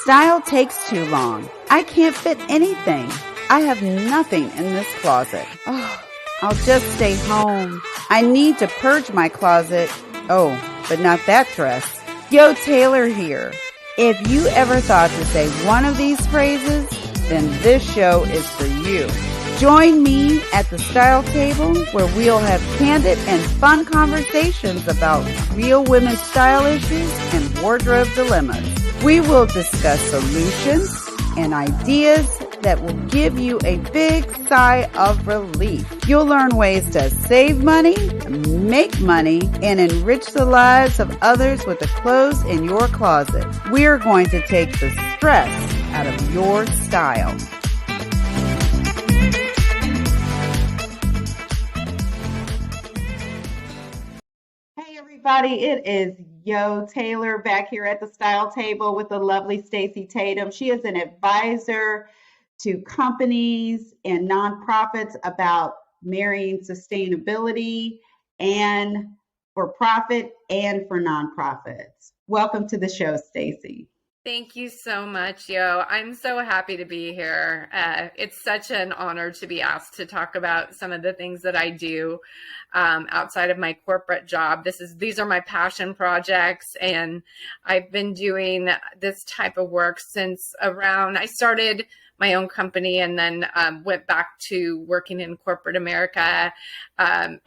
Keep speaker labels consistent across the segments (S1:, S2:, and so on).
S1: Style takes too long. I can't fit anything. I have nothing in this closet. Oh, I'll just stay home. I need to purge my closet. Oh, but not that dress. Yo, Taylor here. If you ever thought to say one of these phrases, then this show is for you. Join me at the Style Table, where we'll have candid and fun conversations about real women's style issues and wardrobe dilemmas. We will discuss solutions and ideas that will give you a big sigh of relief. You'll learn ways to save money, make money, and enrich the lives of others with the clothes in your closet. We're going to take the stress out of your style. Hey everybody, it is Yo Taylor back here at the Style Table with the lovely Stacy Tatem. She is an advisor to companies and nonprofits about marrying sustainability and for profit and for nonprofits. Welcome to the show, Stacy.
S2: Thank you so much, Yo. I'm so happy to be here. It's such an honor to be asked to talk about some of the things that I do outside of my corporate job. These are my passion projects, and I've been doing this type of work since I started my own company and then went back to working in corporate America.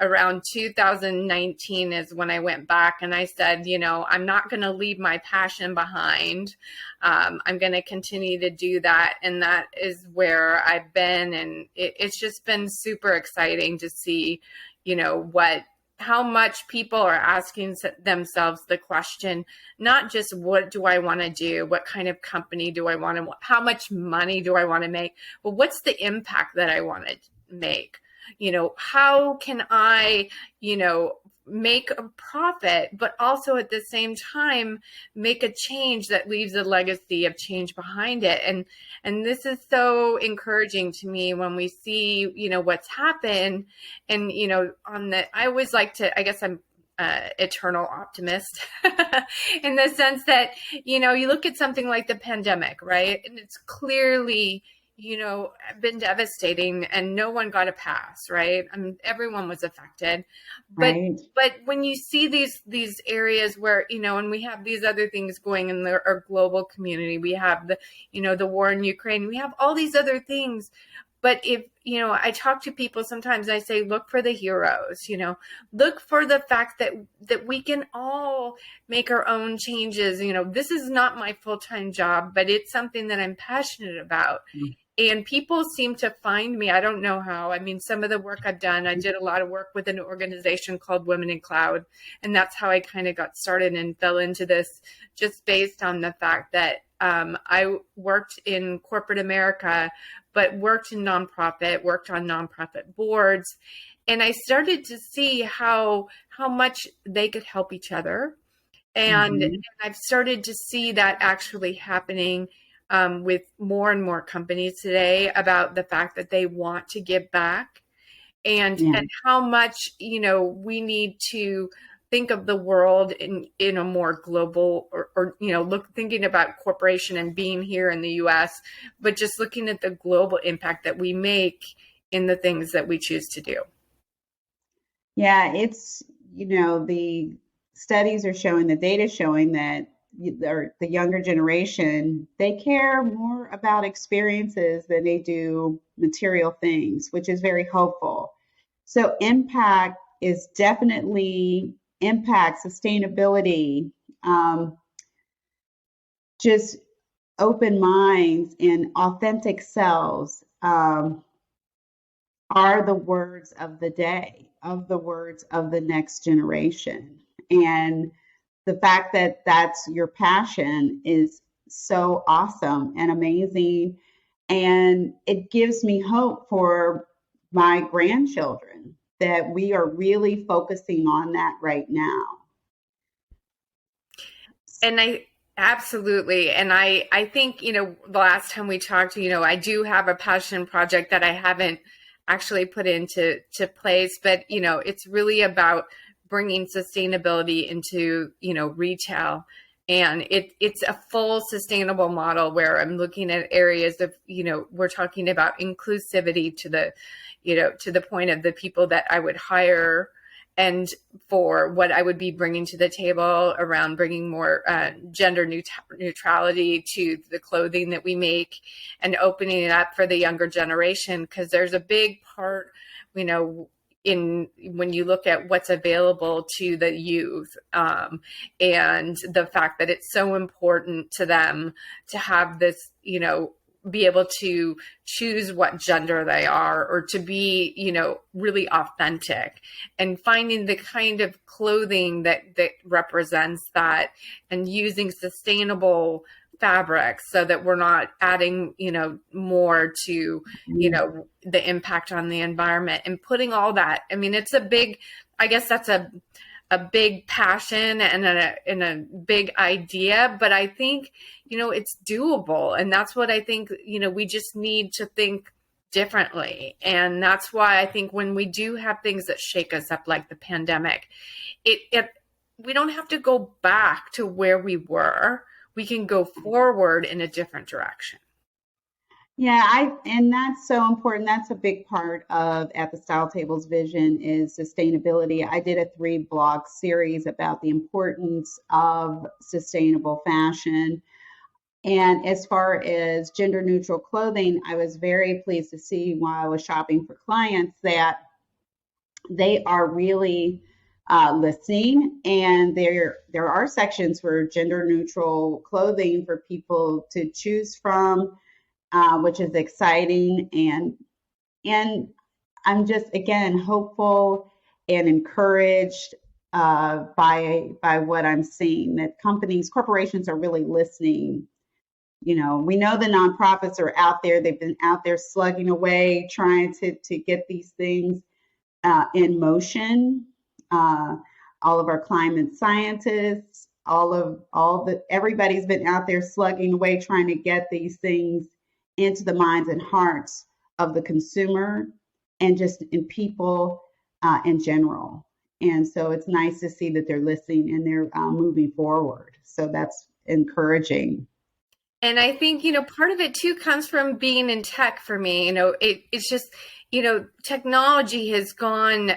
S2: Around 2019 is when I went back and I said, I'm not going to leave my passion behind. I'm going to continue to do that. And that is where I've been. And it's just been super exciting to see, how much people are asking themselves the question, not just what do I want to do? What kind of company do I want to, how much money do I want to make? But what's the impact that I want to make? How can I, make a profit, but also at the same time, make a change that leaves a legacy of change behind it. And this is so encouraging to me when we see, what's happened. And, I always like to, I guess I'm eternal optimist in the sense that, you look at something like the pandemic, right? And it's clearly been devastating and no one got a pass, right? I mean, everyone was affected. But when you see these areas where, and we have these other things going in our global community, we have the war in Ukraine, we have all these other things. But if, I talk to people sometimes, I say, look for the heroes, look for the fact that we can all make our own changes. This is not my full-time job, but it's something that I'm passionate about. Mm-hmm. And people seem to find me. I don't know how. I mean, some of the work I've done, I did a lot of work with an organization called Women in Cloud. And that's how I kind of got started and fell into this, just based on the fact that I worked in corporate America, but worked in nonprofit, worked on nonprofit boards. And I started to see how much they could help each other. And I've started to see that actually happening with more and more companies today about the fact that they want to give back and how much, we need to think of the world in a more global or thinking about corporation and being here in the US, but just looking at the global impact that we make in the things that we choose to do.
S1: Yeah, it's, the studies are showing, the data showing that the younger generation, they care more about experiences than they do material things, which is very hopeful. So impact is definitely sustainability, just open minds and authentic selves are the words of the day, of the words of the next generation. And the fact that that's your passion is so awesome and amazing. And it gives me hope for my grandchildren that we are really focusing on that right now.
S2: And absolutely. And I think, the last time we talked, I do have a passion project that I haven't actually put into place, but, it's really about bringing sustainability into, retail And it's a full sustainable model where I'm looking at areas of, we're talking about inclusivity to the, to the point of the people that I would hire, and for what I would be bringing to the table around bringing more gender neutrality to the clothing that we make, and opening it up for the younger generation, because there's a big part, in when you look at what's available to the youth, and the fact that it's so important to them to have this, be able to choose what gender they are, or to be, really authentic, and finding the kind of clothing that represents that, and using sustainable fabrics so that we're not adding, more to, the impact on the environment, and putting all that. I mean, it's a big, I guess that's a big passion and a big idea, but I think, it's doable. And that's what I think, we just need to think differently. And that's why I think when we do have things that shake us up, like the pandemic, we don't have to go back to where we were. We can go forward in a different direction.
S1: Yeah, and that's so important. That's a big part of At the Style Table's vision is sustainability. I did a 3-blog series about the importance of sustainable fashion. And as far as gender neutral clothing, I was very pleased to see while I was shopping for clients that they are really listening, and there are sections for gender neutral clothing for people to choose from, which is exciting. And I'm just, again, hopeful and encouraged by what I'm seeing, that corporations are really listening. We know the nonprofits are out there. They've been out there slugging away, trying to get these things in motion. All of our climate scientists, everybody's been out there slugging away, trying to get these things into the minds and hearts of the consumer, and just in people in general. And so it's nice to see that they're listening and they're moving forward. So that's encouraging.
S2: And I think, part of it too comes from being in tech for me. It's just, technology has gone,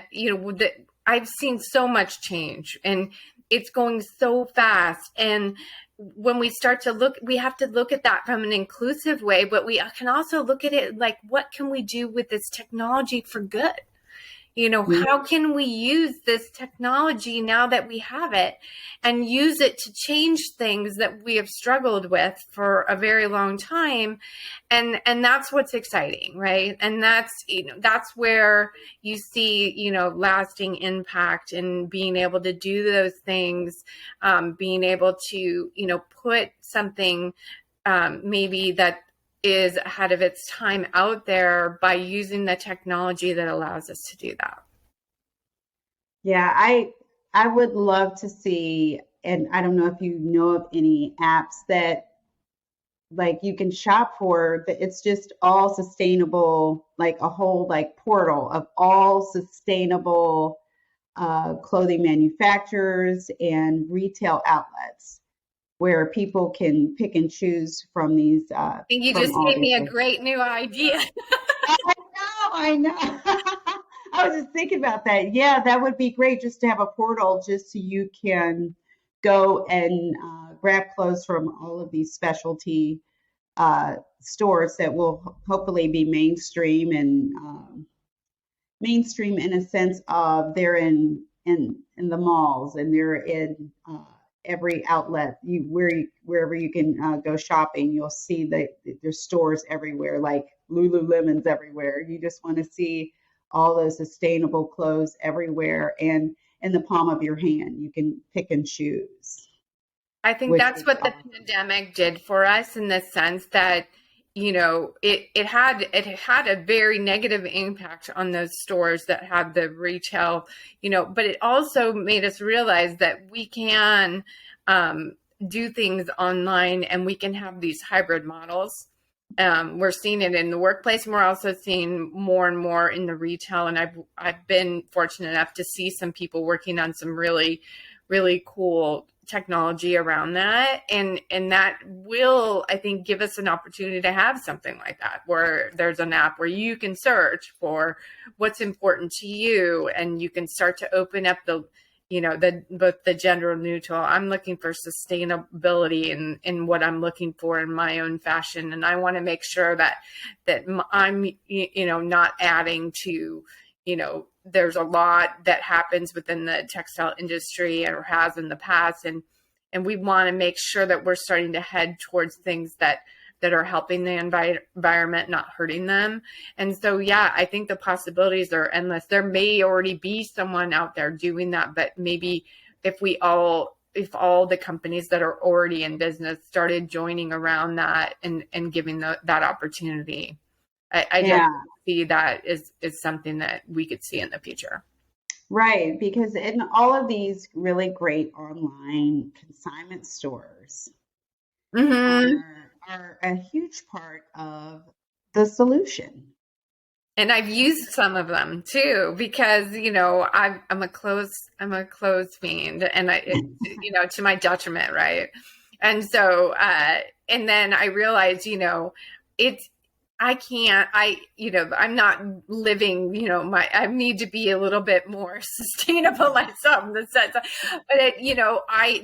S2: I've seen so much change, and it's going so fast. And when we start to look, we have to look at that from an inclusive way, but we can also look at it like, what can we do with this technology for good? How can we use this technology now that we have it, and use it to change things that we have struggled with for a very long time? And that's what's exciting, right? And that's where you see, lasting impact, and being able to do those things, being able to, put something maybe that is ahead of its time out there by using the technology that allows us to do that.
S1: Yeah, I would love to see, and I don't know if you know of any apps that like you can shop for, that it's just all sustainable, like a whole like portal of all sustainable clothing manufacturers and retail outlets, where people can pick and choose from these.
S2: I think you just gave me a great new idea.
S1: I know. I was just thinking about that. Yeah, that would be great, just to have a portal, just so you can go and grab clothes from all of these specialty stores that will hopefully be mainstream, and mainstream in a sense of they're in the malls, and they're in every outlet. Wherever you can go shopping, you'll see that there's stores everywhere, like Lululemon's everywhere. You just want to see all those sustainable clothes everywhere, and in the palm of your hand. You can pick and choose.
S2: I think that's what the pandemic did for us, in the sense that, it had a very negative impact on those stores that have the retail, but it also made us realize that we can do things online, and we can have these hybrid models. We're seeing it in the workplace, and we're also seeing more and more in the retail. And I've been fortunate enough to see some people working on some really, really cool technology around that, and that will, I think, give us an opportunity to have something like that, where there's an app where you can search for what's important to you, and you can start to open up the, both the gender neutral. I'm looking for sustainability in what I'm looking for in my own fashion, and I want to make sure that I'm not adding to, there's a lot that happens within the textile industry or has in the past, and we want to make sure that we're starting to head towards things that are helping the environment, not hurting them. And so, yeah, I think the possibilities are endless. There may already be someone out there doing that, but maybe if all the companies that are already in business started joining around that and giving that opportunity, I don't see that is something that we could see in the future.
S1: Right, because in all of these really great online consignment stores are a huge part of the solution.
S2: And I've used some of them too, because, I'm a clothes fiend, and to my detriment. Right. And so, and then I realized, I'm not living, I need to be a little bit more sustainable myself in the sense, but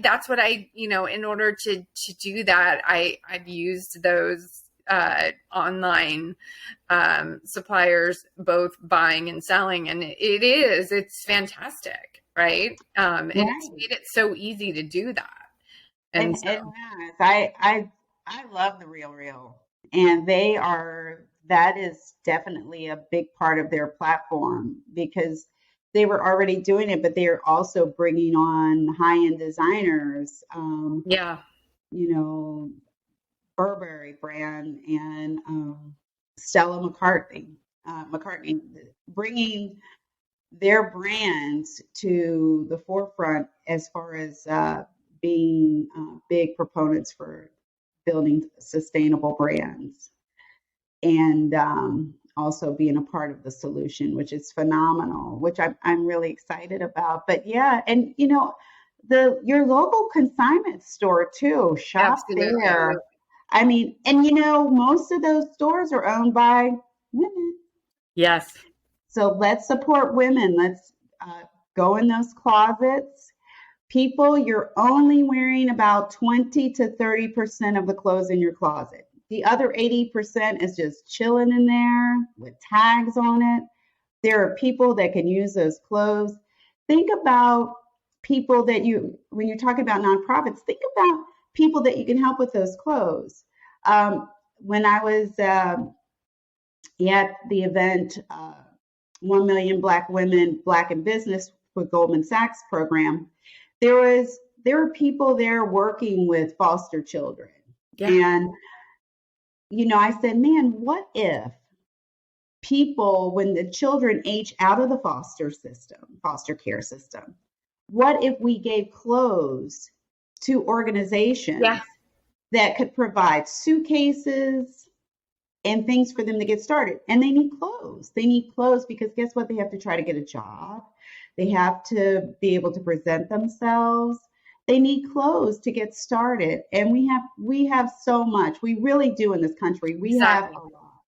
S2: that's what in order to do that, I've used those online suppliers, both buying and selling, and it's fantastic. Right. And it's made it so easy to do that. And
S1: I love the Real. And that is definitely a big part of their platform, because they were already doing it, but they are also bringing on high-end designers. Burberry brand and Stella McCartney, bringing their brands to the forefront as far as being big proponents for building sustainable brands, and also being a part of the solution, which is phenomenal, which I'm really excited about. But yeah, and your local consignment store too, shop there. I mean, and most of those stores are owned by women.
S2: Yes.
S1: So let's support women. Let's go in those closets. People, you're only wearing about 20 to 30% of the clothes in your closet. The other 80% is just chilling in there with tags on it. There are people that can use those clothes. Think about people when you're talking about nonprofits, think about people that you can help with those clothes. When I was at the event, 1 Million Black Women, Black in Business with Goldman Sachs program, there were people there working with foster children. Yeah. And, I said, man, what if people, when the children age out of the foster care system, what if we gave clothes to organizations that could provide suitcases and things for them to get started? And they need clothes. They need clothes because guess what? They have to try to get a job. They have to be able to present themselves. They need clothes to get started. And we have so much. We really do in this country. We have a lot.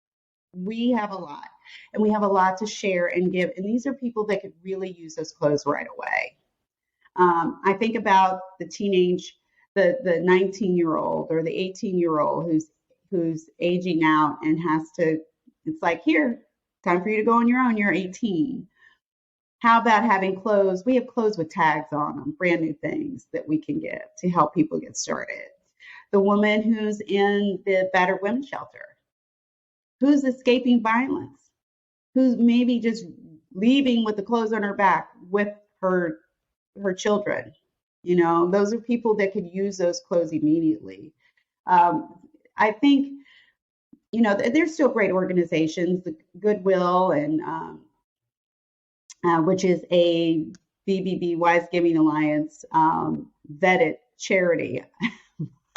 S1: We have a lot. And we have a lot to share and give. And these are people that could really use those clothes right away. I think about the 19-year-old or the 18-year-old who's aging out and it's like, here, time for you to go on your own. You're 18. How about having clothes? We have clothes with tags on them, brand new things that we can get to help people get started. The woman who's in the battered women's shelter, who's escaping violence, who's maybe just leaving with the clothes on her back with her children. Those are people that could use those clothes immediately. I think, there's still great organizations, the Goodwill and which is a BBB Wise Giving Alliance vetted charity.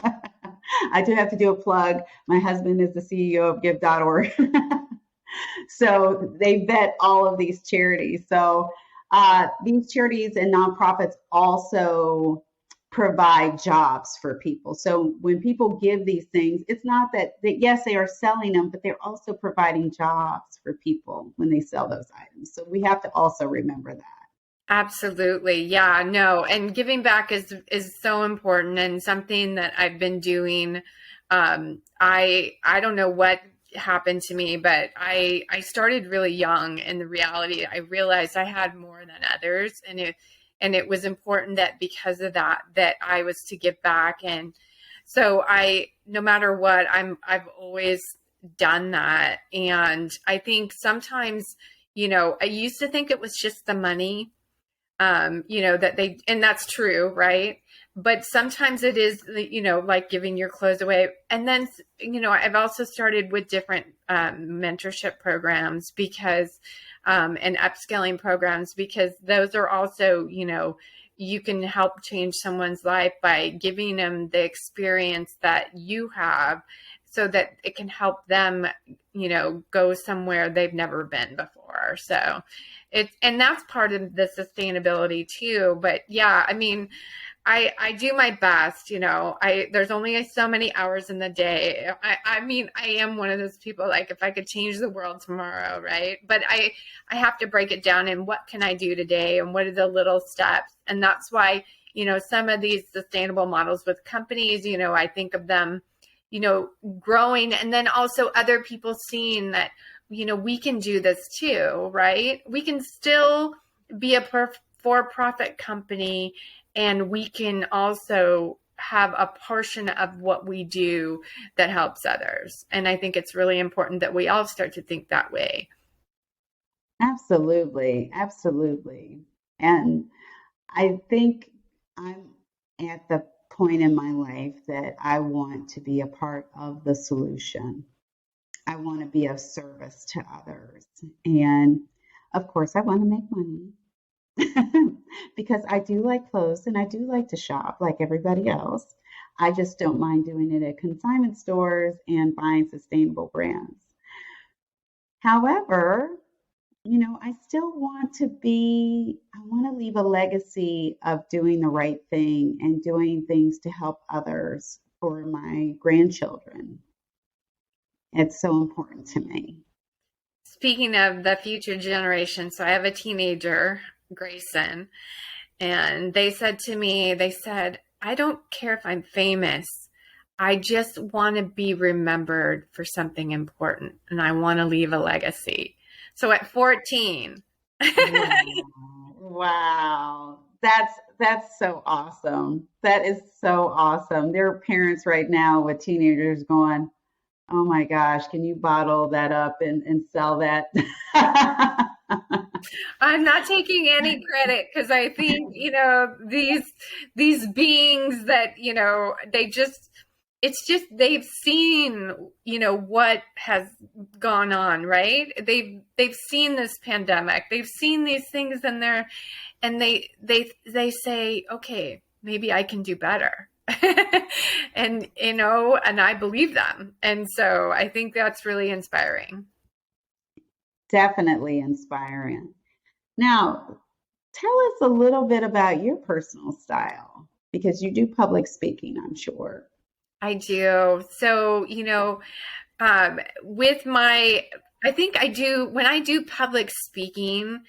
S1: I do have to do a plug. My husband is the CEO of give.org. So they vet all of these charities. So these charities and nonprofits also provide jobs for people. So when people give these things, it's not that yes, they are selling them, but they're also providing jobs for people when they sell those items. So we have to also remember that.
S2: Absolutely. Yeah, no. And giving back is so important and something that I've been doing. I don't know what happened to me, but I started really young, and the reality I realized I had more than others, and it was important that because of that that I was to give back. And so I, no matter what, I've always done that. And I think sometimes, I used to think it was just the money, that they, and that's true, right? But sometimes it is, like giving your clothes away. And then, I've also started with different mentorship programs because, and upskilling programs, because those are also, you can help change someone's life by giving them the experience that you have so that it can help them, go somewhere they've never been before. So and that's part of the sustainability too. But yeah, I mean, I do my best, there's only so many hours in the day. I mean, I am one of those people, like if I could change the world tomorrow, right? But I have to break it down in what can I do today and what are the little steps. And that's why, some of these sustainable models with companies, I think of them, growing, and then also other people seeing that, we can do this too, right? We can still be a for-profit company, and we can also have a portion of what we do that helps others. And I think it's really important that we all start to think that way.
S1: Absolutely, absolutely. And I think I'm at the point in my life that I want to be a part of the solution. I want to be of service to others. And of course, I want to make money because I do like clothes and I do like to shop like everybody else. I just don't mind doing it at consignment stores and buying sustainable brands. However, I still want I want to leave a legacy of doing the right thing and doing things to help others for my grandchildren. It's so important to me.
S2: Speaking of the future generation, so I have a teenager, Grayson, and they said to me, I don't care if I'm famous. I just want to be remembered for something important, and I want to leave a legacy. So at 14.
S1: Wow. Wow. That's so awesome. That is so awesome. There are parents right now with teenagers going, "Oh my gosh, can you bottle that up and sell that?"
S2: I'm not taking any credit because I think, these beings that, it's just they've seen, what has gone on, right? They've seen this pandemic. They've seen these things in there, and they say, okay, maybe I can do better. And and I believe them. And so I think that's really inspiring.
S1: Definitely inspiring. Now, tell us a little bit about your personal style because you do public speaking, I'm sure.
S2: I do. So, with I think I do, when I do public speaking,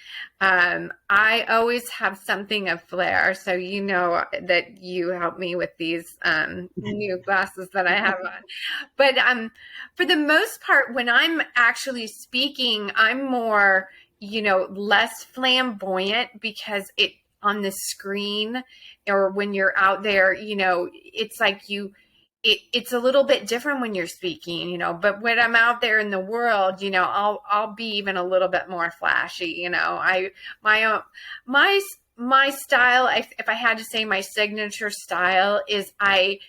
S2: I always have something of flair. So, that you help me with these new glasses that I have on. But for the most part, when I'm actually speaking, I'm more, less flamboyant because on the screen or when you're out there, it's like it's a little bit different when you're speaking, but when I'm out there in the world, I'll be even a little bit more flashy. My style, if I had to say my signature style, is I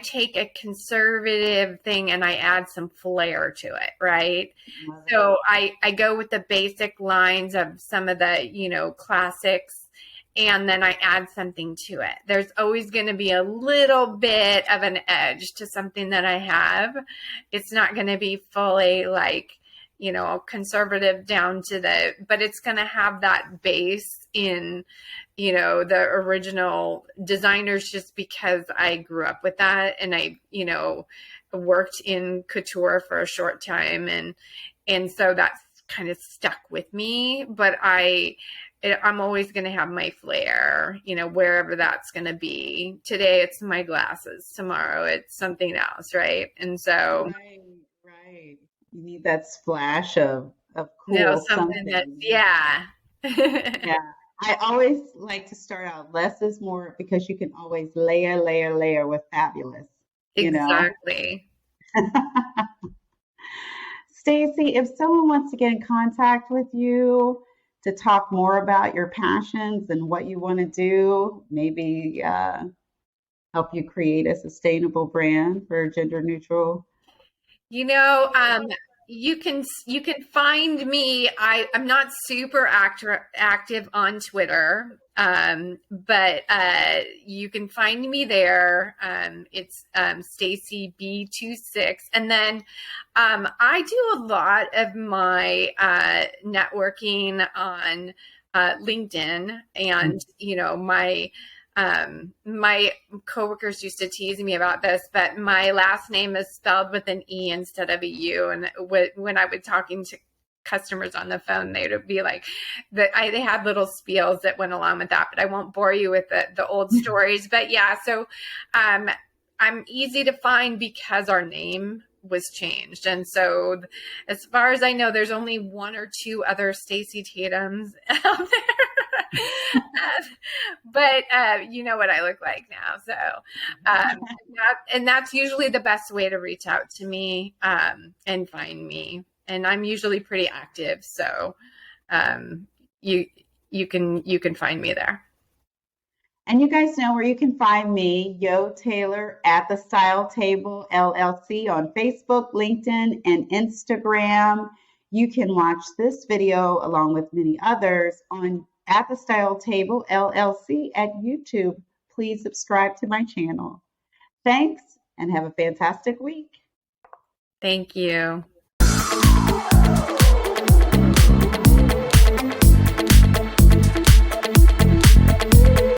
S2: take a conservative thing and I add some flair to it, right? So I go with the basic lines of some of the, classics, and then I add something to it. There's always going to be a little bit of an edge to something that I have. It's not going to be fully like, conservative down to but it's going to have that base in, the original designers, just because I grew up with that, and I, worked in couture for a short time, and so that's kind of stuck with me. But I'm always going to have my flair, wherever that's going to be. Today it's my glasses. Tomorrow it's something else, right? And so,
S1: right. You need that splash of cool
S2: something that,
S1: something.
S2: yeah.
S1: Yeah. I always like to start out less is more, because you can always layer with fabulous, you know?
S2: Exactly.
S1: Stacy, if someone wants to get in contact with you to talk more about your passions and what you want to do, maybe help you create a sustainable brand for gender neutral.
S2: You know, um, you can find me. I'm not super active on Twitter, but you can find me there. It's Stacy B26, and then I do a lot of my networking on LinkedIn, and my coworkers used to tease me about this, but my last name is spelled with an E instead of a U. And when I was talking to customers on the phone, they would be like, they had little spiels that went along with that, but I won't bore you with the old stories. But yeah, so I'm easy to find because our name was changed. And so as far as I know, there's only one or two other Stacy Tatums out there. But you know what I look like now. So and that's usually the best way to reach out to me and find me. And I'm usually pretty active. So um, you you can find me there.
S1: And you guys know where you can find me, Yo Taylor at the Style Table LLC on Facebook, LinkedIn, and Instagram. You can watch this video along with many others on at the Style Table LLC at YouTube. Please subscribe to my channel. Thanks and have a fantastic week.
S2: Thank you.